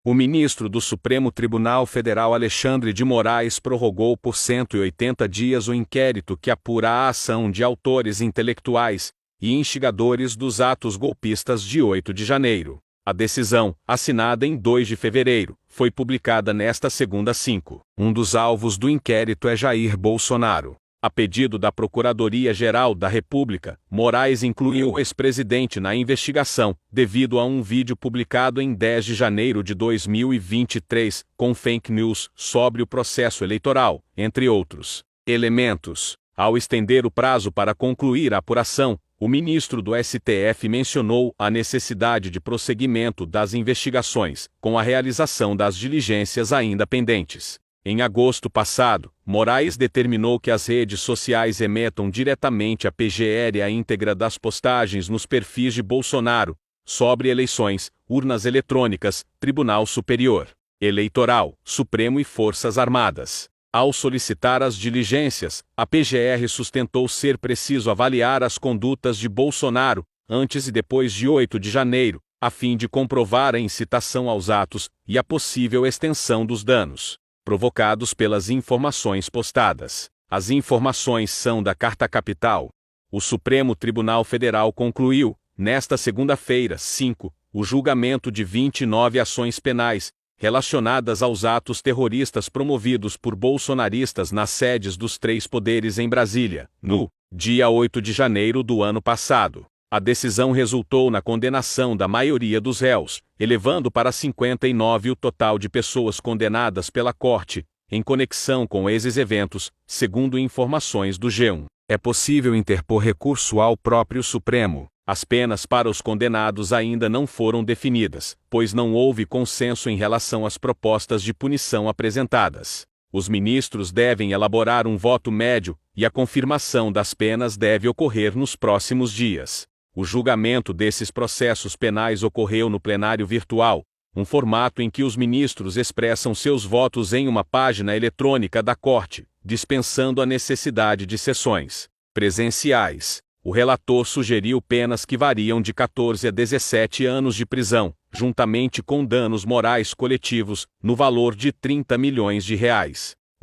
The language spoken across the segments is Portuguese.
O ministro do Supremo Tribunal Federal Alexandre de Moraes prorrogou por 180 dias o inquérito que apura a ação de autores intelectuais e instigadores dos atos golpistas de 8 de janeiro. A decisão, assinada em 2 de fevereiro, foi publicada nesta segunda 5. Um dos alvos do inquérito é Jair Bolsonaro. A pedido da Procuradoria-Geral da República, Moraes incluiu o ex-presidente na investigação, devido a um vídeo publicado em 10 de janeiro de 2023, com fake news sobre o processo eleitoral, entre outros elementos. Ao estender o prazo para concluir a apuração, o ministro do STF mencionou a necessidade de prosseguimento das investigações, com a realização das diligências ainda pendentes. Em agosto passado, Moraes determinou que as redes sociais emetam diretamente à PGR a íntegra das postagens nos perfis de Bolsonaro, sobre eleições, urnas eletrônicas, Tribunal Superior Eleitoral, Supremo e Forças Armadas. Ao solicitar as diligências, a PGR sustentou ser preciso avaliar as condutas de Bolsonaro, antes e depois de 8 de janeiro, a fim de comprovar a incitação aos atos e a possível extensão dos danos provocados pelas informações postadas. As informações são da Carta Capital. O Supremo Tribunal Federal concluiu, nesta segunda-feira, 5, o julgamento de 29 ações penais, relacionadas aos atos terroristas promovidos por bolsonaristas nas sedes dos 3 poderes em Brasília, no dia 8 de janeiro do ano passado. A decisão resultou na condenação da maioria dos réus, elevando para 59 o total de pessoas condenadas pela Corte, em conexão com esses eventos, segundo informações do G1. É possível interpor recurso ao próprio Supremo. As penas para os condenados ainda não foram definidas, pois não houve consenso em relação às propostas de punição apresentadas. Os ministros devem elaborar um voto médio, e a confirmação das penas deve ocorrer nos próximos dias. O julgamento desses processos penais ocorreu no plenário virtual, um formato em que os ministros expressam seus votos em uma página eletrônica da Corte, dispensando a necessidade de sessões presenciais. O relator sugeriu penas que variam de 14 a 17 anos de prisão, juntamente com danos morais coletivos, no valor de R$30 milhões.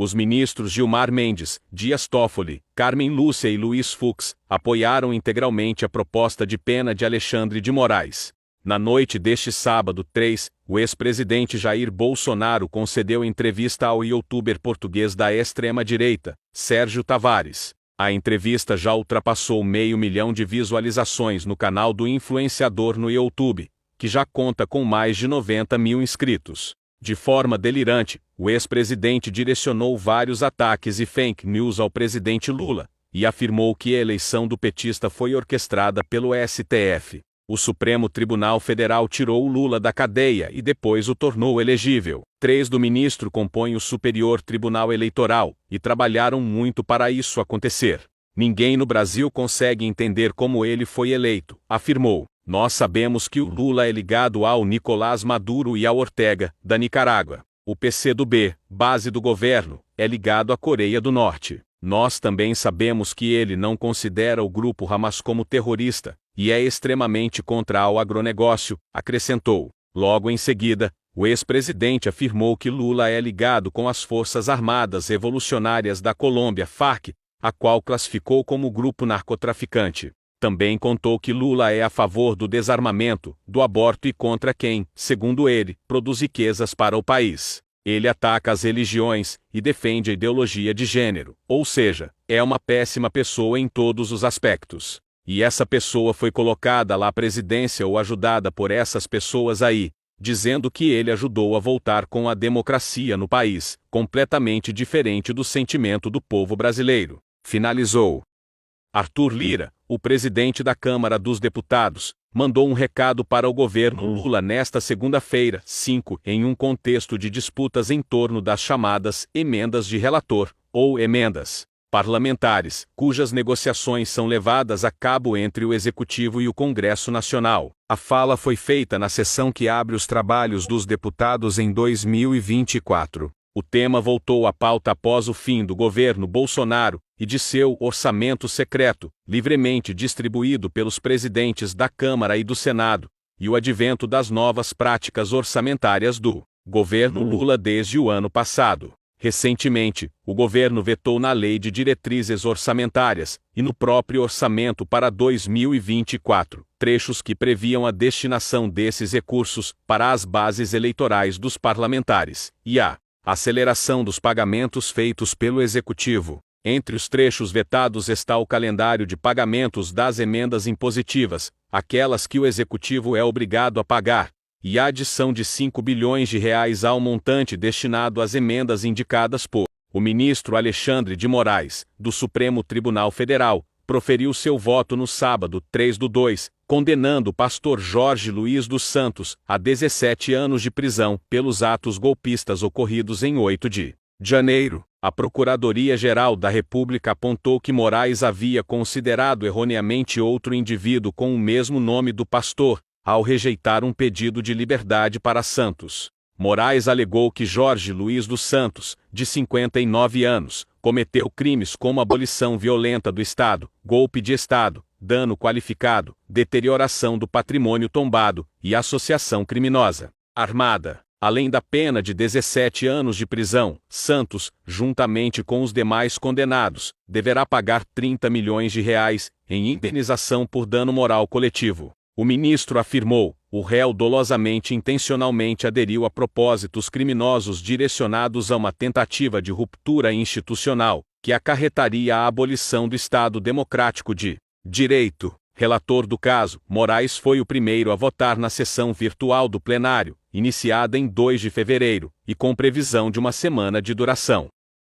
Os ministros Gilmar Mendes, Dias Toffoli, Carmen Lúcia e Luiz Fux apoiaram integralmente a proposta de pena de Alexandre de Moraes. Na noite deste sábado 3, o ex-presidente Jair Bolsonaro concedeu entrevista ao youtuber português da extrema-direita, Sérgio Tavares. A entrevista já ultrapassou 500 mil de visualizações no canal do influenciador no YouTube, que já conta com mais de 90 mil inscritos. De forma delirante, o ex-presidente direcionou vários ataques e fake news ao presidente Lula, e afirmou que a eleição do petista foi orquestrada pelo STF. O Supremo Tribunal Federal tirou Lula da cadeia e depois o tornou elegível. 3 do ministro compõem o Superior Tribunal Eleitoral, e trabalharam muito para isso acontecer. Ninguém no Brasil consegue entender como ele foi eleito, afirmou. Nós sabemos que o Lula é ligado ao Nicolás Maduro e ao Ortega, da Nicarágua. O PCdoB, base do governo, é ligado à Coreia do Norte. Nós também sabemos que ele não considera o grupo Hamas como terrorista, e é extremamente contra o agronegócio, acrescentou. Logo em seguida, o ex-presidente afirmou que Lula é ligado com as Forças Armadas Revolucionárias da Colômbia, FARC, a qual classificou como grupo narcotraficante. Também contou que Lula é a favor do desarmamento, do aborto e contra quem, segundo ele, produz riquezas para o país. Ele ataca as religiões e defende a ideologia de gênero, ou seja, é uma péssima pessoa em todos os aspectos. E essa pessoa foi colocada lá à presidência ou ajudada por essas pessoas aí, dizendo que ele ajudou a voltar com a democracia no país, completamente diferente do sentimento do povo brasileiro. Finalizou. Arthur Lira, o presidente da Câmara dos Deputados, mandou um recado para o governo Lula nesta segunda-feira, 5, em um contexto de disputas em torno das chamadas emendas de relator, ou emendas parlamentares, cujas negociações são levadas a cabo entre o Executivo e o Congresso Nacional. A fala foi feita na sessão que abre os trabalhos dos deputados em 2024. O tema voltou à pauta após o fim do governo Bolsonaro e de seu orçamento secreto, livremente distribuído pelos presidentes da Câmara e do Senado, e o advento das novas práticas orçamentárias do Governo Lula desde o ano passado. Recentemente, o governo vetou na Lei de Diretrizes Orçamentárias, e no próprio orçamento para 2024, trechos que previam a destinação desses recursos para as bases eleitorais dos parlamentares, e a aceleração dos pagamentos feitos pelo Executivo. Entre os trechos vetados está o calendário de pagamentos das emendas impositivas, aquelas que o Executivo é obrigado a pagar, e a adição de 5 bilhões de reais ao montante destinado às emendas indicadas por o ministro Alexandre de Moraes, do Supremo Tribunal Federal, proferiu seu voto no sábado 3/2, condenando o pastor Jorge Luiz dos Santos a 17 anos de prisão pelos atos golpistas ocorridos em 8 de janeiro. A Procuradoria-Geral da República apontou que Moraes havia considerado erroneamente outro indivíduo com o mesmo nome do pastor, ao rejeitar um pedido de liberdade para Santos. Moraes alegou que Jorge Luiz dos Santos, de 59 anos, cometeu crimes como abolição violenta do Estado, golpe de Estado, dano qualificado, deterioração do patrimônio tombado e associação criminosa armada. Além da pena de 17 anos de prisão, Santos, juntamente com os demais condenados, deverá pagar 30 milhões de reais em indenização por dano moral coletivo. O ministro afirmou: o réu dolosamente e intencionalmente aderiu a propósitos criminosos direcionados a uma tentativa de ruptura institucional, que acarretaria a abolição do Estado Democrático de Direito. Relator do caso, Moraes foi o primeiro a votar na sessão virtual do plenário, iniciada em 2 de fevereiro, e com previsão de uma semana de duração.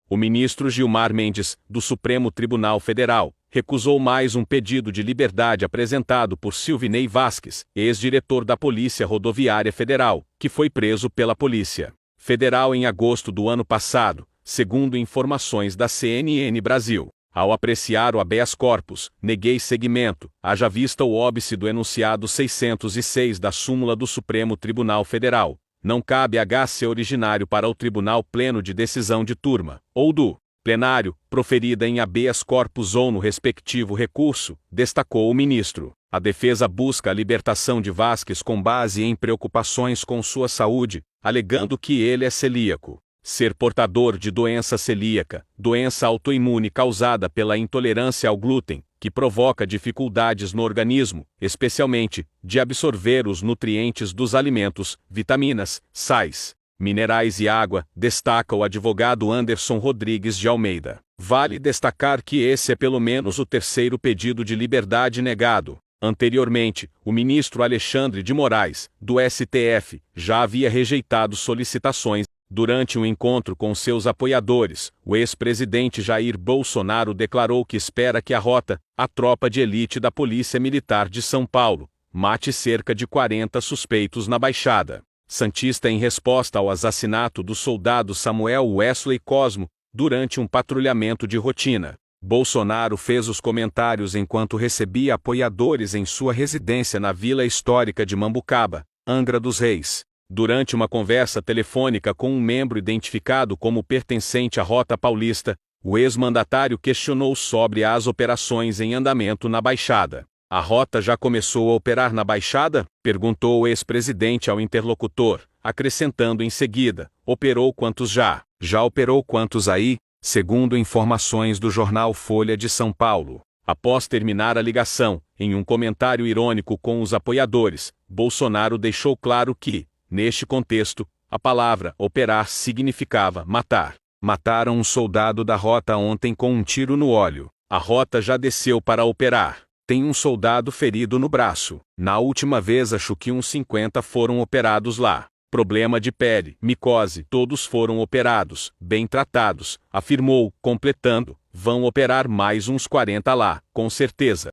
O ministro Gilmar Mendes, do Supremo Tribunal Federal, recusou mais um pedido de liberdade apresentado por Silvinei Vasquez, ex-diretor da Polícia Rodoviária Federal, que foi preso pela Polícia Federal em agosto do ano passado, segundo informações da CNN Brasil. Ao apreciar o habeas corpus, neguei seguimento, haja vista o óbice do enunciado 606 da súmula do Supremo Tribunal Federal. Não cabe HC originário para o Tribunal Pleno de decisão de turma, ou do plenário, proferida em habeas corpus ou no respectivo recurso, destacou o ministro. A defesa busca a libertação de Vasquez com base em preocupações com sua saúde, alegando que ele é celíaco. Ser portador de doença celíaca, doença autoimune causada pela intolerância ao glúten, que provoca dificuldades no organismo, especialmente, de absorver os nutrientes dos alimentos, vitaminas, sais, minerais e água, destaca o advogado Anderson Rodrigues de Almeida. Vale destacar que esse é pelo menos o terceiro pedido de liberdade negado. Anteriormente, o ministro Alexandre de Moraes, do STF, já havia rejeitado solicitações. Durante um encontro com seus apoiadores, o ex-presidente Jair Bolsonaro declarou que espera que a rota, a tropa de elite da Polícia Militar de São Paulo, mate cerca de 40 suspeitos na Baixada Santista em resposta ao assassinato do soldado Samuel Wesley Cosmo, durante um patrulhamento de rotina. Bolsonaro fez os comentários enquanto recebia apoiadores em sua residência na Vila Histórica de Mambucaba, Angra dos Reis. Durante uma conversa telefônica com um membro identificado como pertencente à Rota Paulista, o ex-mandatário questionou sobre as operações em andamento na Baixada. A rota já começou a operar na Baixada? Perguntou o ex-presidente ao interlocutor, acrescentando em seguida: operou quantos já? Já operou quantos aí? Segundo informações do jornal Folha de São Paulo. Após terminar a ligação, em um comentário irônico com os apoiadores, Bolsonaro deixou claro que, neste contexto, a palavra operar significava matar. Mataram um soldado da rota ontem com um tiro no olho. A rota já desceu para operar. Tem um soldado ferido no braço. Na última vez acho que uns 50 foram operados lá. Problema de pele, micose, todos foram operados, bem tratados, afirmou, completando: vão operar mais uns 40 lá, com certeza.